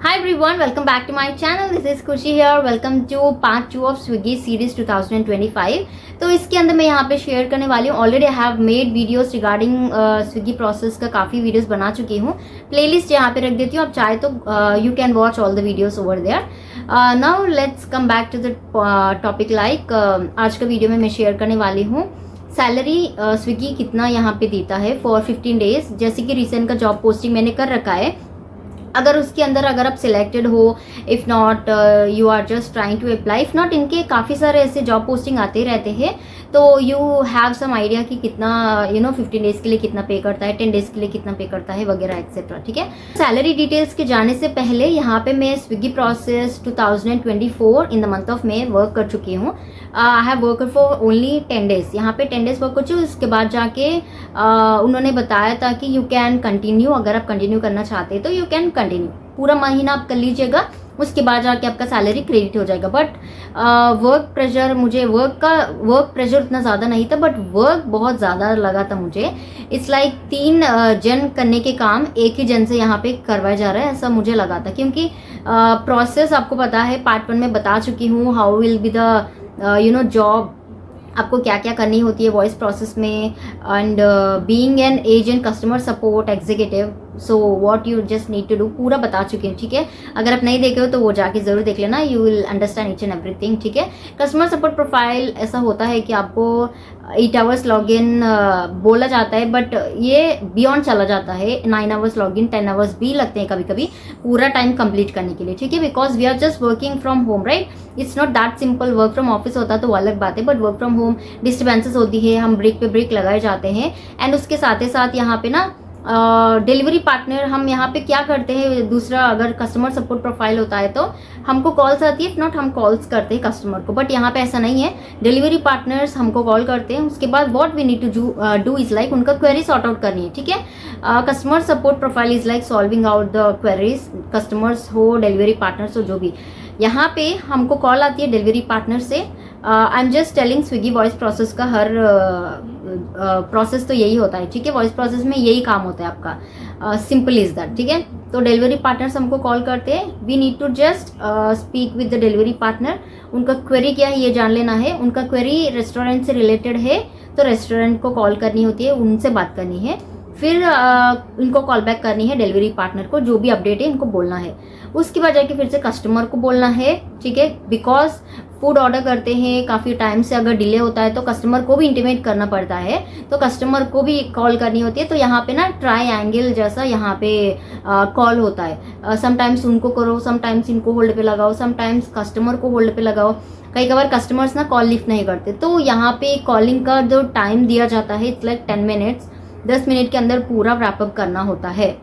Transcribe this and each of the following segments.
Hi everyone, welcome back to my channel. This is Kushi here. Welcome to part 2 of Swiggy series 2025. तो इसके अंदर मैं यहाँ पे शेयर करने वाली हूँ. Already I have made videos regarding Swiggy process का काफ़ी वीडियोस बना चुकी हूँ. प्लेलिस्ट यहाँ पे रख देती हूँ, आप चाहे तो you can watch all the videos over there. Now let's come back to the topic. Like आज का वीडियो में मैं शेयर करने वाली हूँ सैलरी स्विगी कितना यहाँ पे देता है फॉर 15 डेज. जैसे कि रिसेंट का जॉब पोस्टिंग मैंने कर रखा है. अगर उसके अंदर अगर आप सिलेक्टेड हो, if not you are just trying to apply, if not इनके काफ़ी सारे ऐसे जॉब पोस्टिंग आते रहते हैं, तो यू हैव सम आइडिया कि कितना 15 डेज़ के लिए कितना पे करता है, 10 डेज़ के लिए कितना पे करता है वगैरह एक्सेट्रा. ठीक है. सैलरी डिटेल्स के जाने से पहले यहाँ पे मैं Swiggy process 2024 in the month of May work कर चुकी हूँ. I have work for only 10 days. यहाँ पे 10 डेज़ वर्क कर चुकी. उसके बाद जाके उन्होंने बताया था कि यू कैन कंटिन्यू, अगर आप कंटिन्यू करना चाहते हैं तो यू कैन कंटिन्यू. पूरा महीना आप कर लीजिएगा, उसके बाद जाके आपका सैलरी क्रेडिट हो जाएगा. बट वर्क प्रेशर, मुझे वर्क प्रेशर उतना ज़्यादा नहीं था, बट वर्क बहुत ज़्यादा लगा था मुझे. इट्स लाइक 3 जन करने के काम एक ही जन से यहाँ पे करवाया जा रहा है, ऐसा मुझे लगा था. क्योंकि प्रोसेस आपको पता है, पार्ट 1 में बता चुकी हूँ how will be the job, आपको क्या क्या करनी होती है वॉइस प्रोसेस में, and being an agent, customer support executive. So what you just need to do पूरा बता चुके हैं. ठीक है. अगर आप नहीं देखे हो तो वो जाके ज़रूर देख लेना, you will understand each and everything. ठीक है. कस्टमर सपोर्ट प्रोफाइल ऐसा होता है कि आपको 8 आवर्स लॉग इन बोला जाता है, बट ये बियॉन्ड चला जाता है. 9 आवर्स लॉग इन, 10 आवर्स भी लगते हैं कभी कभी पूरा टाइम कंप्लीट करने के लिए. ठीक है. Because we are just working from home, right. It's not that simple. Work from office होता तो वो अलग बात है, but work from home disturbances होती है, हम ब्रेक पे ब्रेक लगाए जाते हैं. एंड उसके साथ ही साथ यहाँ पे ना डिलीवरी पार्टनर, हम यहाँ पे क्या करते हैं, दूसरा अगर कस्टमर सपोर्ट प्रोफाइल होता है तो हमको कॉल्स आती है, इफ नॉट हम कॉल्स करते हैं कस्टमर को. बट यहाँ पे ऐसा नहीं है. डिलीवरी पार्टनर्स हमको कॉल करते हैं, उसके बाद what we need to do is like उनका क्वेरी सॉर्ट आउट करनी है. ठीक है. Customer support profile is like solving out the queries, customers हो, डिलीवरी पार्टनर्स हो, जो भी. यहाँ पे हमको कॉल आती है डिलीवरी पार्टनर से. I am just telling Swiggy voice process का हर प्रोसेस तो यही होता है. ठीक है. वॉइस प्रोसेस में यही काम होता है आपका. Simple is that. ठीक है. तो डिलीवरी पार्टनर्स हमको कॉल करते हैं. We need to just speak with the delivery partner. उनका क्वेरी क्या है ये जान लेना है. उनका क्वेरी रेस्टोरेंट से रिलेटेड है तो रेस्टोरेंट को कॉल करनी होती है, उनसे बात करनी है. फिर इनको कॉल बैक करनी है डिलीवरी पार्टनर को, जो भी अपडेट है इनको बोलना है. उसके बाद जाके फिर से कस्टमर को बोलना है. ठीक है. बिकॉज फूड ऑर्डर करते हैं काफ़ी टाइम से, अगर डिले होता है तो कस्टमर को भी इंटीमेट करना पड़ता है, तो कस्टमर को भी कॉल करनी होती है. तो यहाँ पे ना ट्रायंगल जैसा यहाँ पे कॉल होता है. समटाइम्स उनको करो, समटाइम्स इनको होल्ड पे लगाओ, समटाइम्स कस्टमर को होल्ड पे लगाओ. कई बार कस्टमर्स ना कॉल लिफ्ट नहीं करते, तो यहाँ पे कॉलिंग का जो टाइम दिया जाता है इट्स लाइक 10 मिनट्स. 10 मिनट के अंदर पूरा रैपअप करना होता है.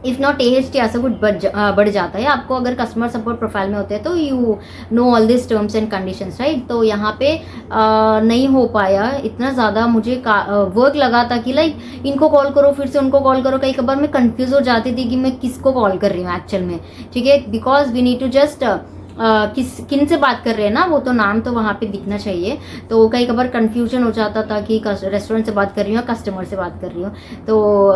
इफ़ नॉट AHT ऐसा कुछ बढ़ जाता है आपको, अगर कस्टमर सपोर्ट प्रोफाइल में होते हैं तो you know all this terms and conditions, right. तो यहाँ पे नहीं हो पाया. इतना ज़्यादा मुझे वर्क लगा था कि लाइक इनको कॉल करो, फिर से उनको कॉल करो. कई बार मैं कंफ्यूज हो जाती थी कि मैं किसको कॉल कर रही हूँ एक्चुअल में. ठीक है. Because we need to just किन से बात कर रहे हैं ना, वो तो नाम तो वहाँ पे दिखना चाहिए. तो कई बार कंफ्यूजन हो जाता था कि रेस्टोरेंट से बात कर रही हूँ, कस्टमर से बात कर रही हूँ. तो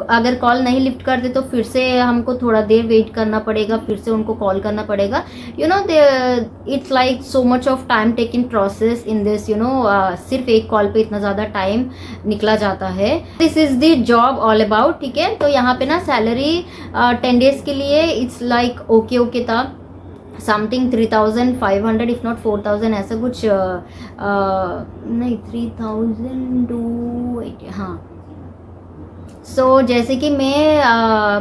अगर कॉल नहीं लिफ्ट करते तो फिर से हमको थोड़ा देर वेट करना पड़ेगा, फिर से उनको कॉल करना पड़ेगा. It's like so much of time taking process in this. सिर्फ एक कॉल पे इतना ज़्यादा टाइम निकला जाता है. This is the job all about. ठीक है. तो यहाँ पे ना सैलरी 10 डेज के लिए इट्स लाइक ओके था. समथिंग 3,500 इफ नॉट 4,000 ऐसा कुछ, नहीं 3,280. हाँ. सो जैसे कि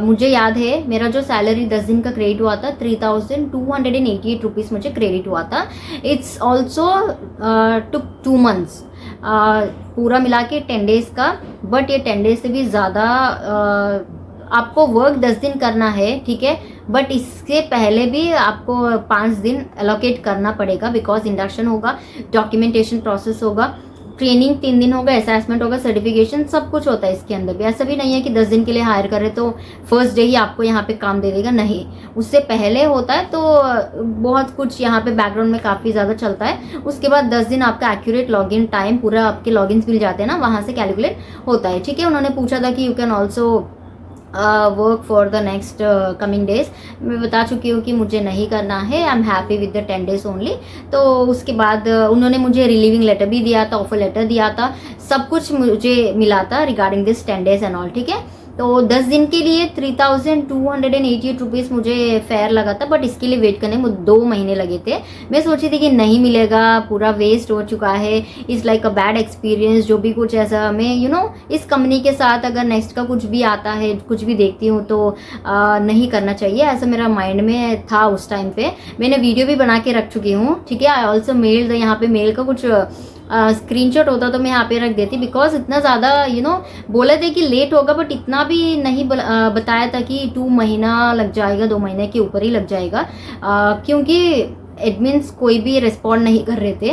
मुझे याद है मेरा जो सैलरी 10 दिन का क्रेडिट हुआ था 3,288 रुपीज़ मुझे क्रेडिट हुआ था. इट्स ऑल्सो टुक 2 months पूरा मिला के 10 डेज़ का. बट ये 10 डेज से भी ज़्यादा आपको वर्क 10 दिन करना है. ठीक है. बट इसके पहले भी आपको 5 दिन एलोकेट करना पड़ेगा, बिकॉज इंडक्शन होगा, डॉक्यूमेंटेशन प्रोसेस होगा, ट्रेनिंग 3 दिन होगा, असेसमेंट होगा, सर्टिफिकेशन, सब कुछ होता है इसके अंदर भी. ऐसा भी नहीं है कि 10 दिन के लिए हायर करे तो फर्स्ट डे ही आपको यहाँ पे काम दे देगा, नहीं. उससे पहले होता है. तो बहुत कुछ यहाँ पे बैकग्राउंड में काफ़ी ज़्यादा चलता है. उसके बाद 10 दिन आपका एक्यूरेट लॉगिन टाइम, पूरा आपके लॉगिन्स मिल जाते हैं ना, वहाँ से कैलकुलेट होता है. ठीक है. उन्होंने पूछा था कि you can also work for the next coming days. मैं बता चुकी हूँ कि मुझे नहीं करना है, I am happy with the 10 days only. तो उसके बाद उन्होंने मुझे रिलीविंग लेटर भी दिया था, ऑफर लेटर दिया था, सब कुछ मुझे मिला था regarding this 10 days and all, ठीक है। तो 10 दिन के लिए 3288 रुपीज़ मुझे फेयर लगा था, बट इसके लिए वेट करने मुझे 2 महीने लगे थे। मैं सोची थी कि नहीं मिलेगा, पूरा वेस्ट हो चुका है, is like a bad experience, जो भी कुछ ऐसा। मैं इस कंपनी के साथ अगर नेक्स्ट का कुछ भी आता है, कुछ भी देखती हूँ तो नहीं करना चाहिए, ऐसा मेरा माइंड में था उस टाइम पे। मैंने वीडियो भी बना के रख चुकी हूँ, ठीक है। आई ऑल्सो मेल, यहाँ पे मेल का कुछ स्क्रीनशॉट होता तो मैं यहाँ पे रख देती, बिकॉज इतना ज़्यादा बोले थे कि लेट होगा, बट इतना भी नहीं बताया था कि 2 महीना लग जाएगा, 2 महीने के ऊपर ही लग जाएगा, क्योंकि एडमिन्स कोई भी रिस्पॉन्ड नहीं कर रहे थे।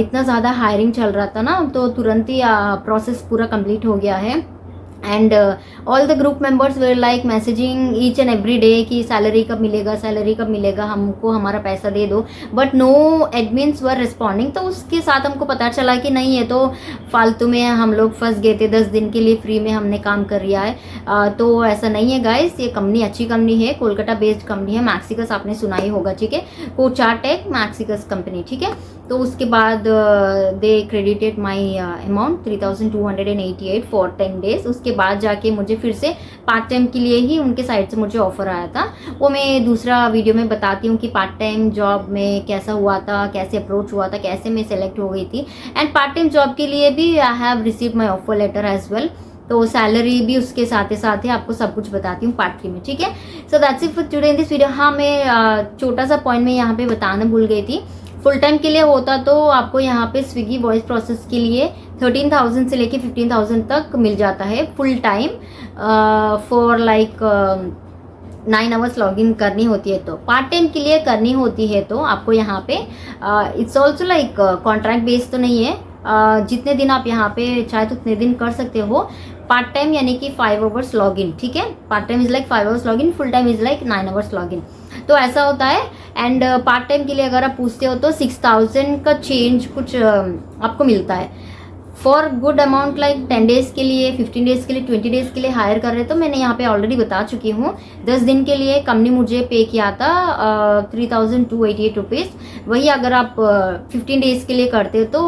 इतना ज़्यादा हायरिंग चल रहा था ना, तो तुरंत ही प्रोसेस पूरा कंप्लीट हो गया है। And all the group members were like messaging each and every day कि सैलरी कब मिलेगा, सैलरी कब मिलेगा, हमको हमारा पैसा दे दो, but no admins were responding. तो उसके साथ हमको पता चला कि नहीं, ये तो फालतू में हम लोग फंस गए थे, 10 दिन के लिए फ्री में हमने काम कर लिया है। तो ऐसा नहीं है गाइस, ये कंपनी अच्छी कंपनी है, कोलकाता बेस्ड कंपनी है, मैक्सिकस आपने सुना ही होगा, ठीक है, कोचाटेक मैक्सिकस कंपनी, ठीक है। तो उसके बाद they credited my amount 3288 for 10 days। उसके बाद जाके मुझे फिर से पार्ट टाइम के लिए ही उनके साइड से मुझे ऑफर आया था। वो मैं दूसरा वीडियो में बताती हूँ कि पार्ट टाइम जॉब में कैसा हुआ था, कैसे अप्रोच हुआ था, कैसे मैं सेलेक्ट हो गई थी। एंड पार्ट टाइम जॉब के लिए भी I have receive my offer letter as well. तो सैलरी भी उसके साथ ही आपको सब कुछ बताती हूँ पार्ट 3 में, ठीक है। So that's it for today in this video. हाँ, मैं छोटा सा पॉइंट में यहाँ पे बताना भूल गई थी। फुल टाइम के लिए होता तो आपको यहाँ पे स्विगी वॉइस प्रोसेस के लिए 13,000 से लेके 15,000 तक मिल जाता है full time, for like 9 hours log in करनी होती है। तो पार्ट टाइम के लिए करनी होती है तो आपको यहाँ पे it's also like contract based तो नहीं है, जितने दिन आप यहाँ पे चाहे तो उतने दिन कर सकते हो। पार्ट टाइम यानी कि 5 hours लॉग इन, ठीक है। Part time is like 5 hours log in, full time is like 9 hours log in, तो ऐसा होता है। एंड पार्ट टाइम के लिए अगर आप पूछते हो तो 6,000 का चेंज कुछ आपको मिलता है for good amount, like 10 days के लिए, 15 days के लिए, 20 days के लिए हायर कर रहे। तो मैंने यहाँ पे ऑलरेडी बता चुकी हूँ, 10 दिन के लिए कंपनी मुझे पे किया था 3,288 रुपीज़। वही अगर आप 15 days के लिए करते तो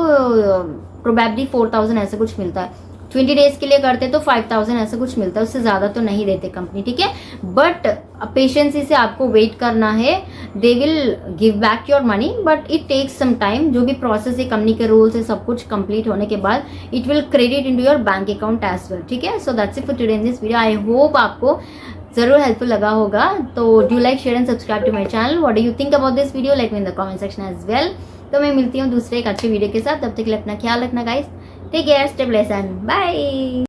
प्रोबेबली 4,000 ऐसा कुछ मिलता है, 20 days के लिए करते तो 5,000 ऐसा कुछ मिलता है, उससे ज़्यादा तो नहीं देते कंपनी, ठीक है। बट पेशेंसी से आपको वेट करना है, they will give back your money, but it takes some time. जो भी प्रोसेस है, कंपनी के रूल्स है, सब कुछ कंप्लीट होने के बाद it will credit into your bank account as well, ठीक है। So that's it for today in this video. I hope आपको ज़रूर हेल्पफुल लगा होगा। तो do like, share and subscribe to my channel. What do you think about this video, let me in the comment section as well. तो मैं मिलती हूँ दूसरे एक अच्छे वीडियो के साथ, तब तक के लिए अपना ख्याल रखना guys. Take care, stay blessed and bye.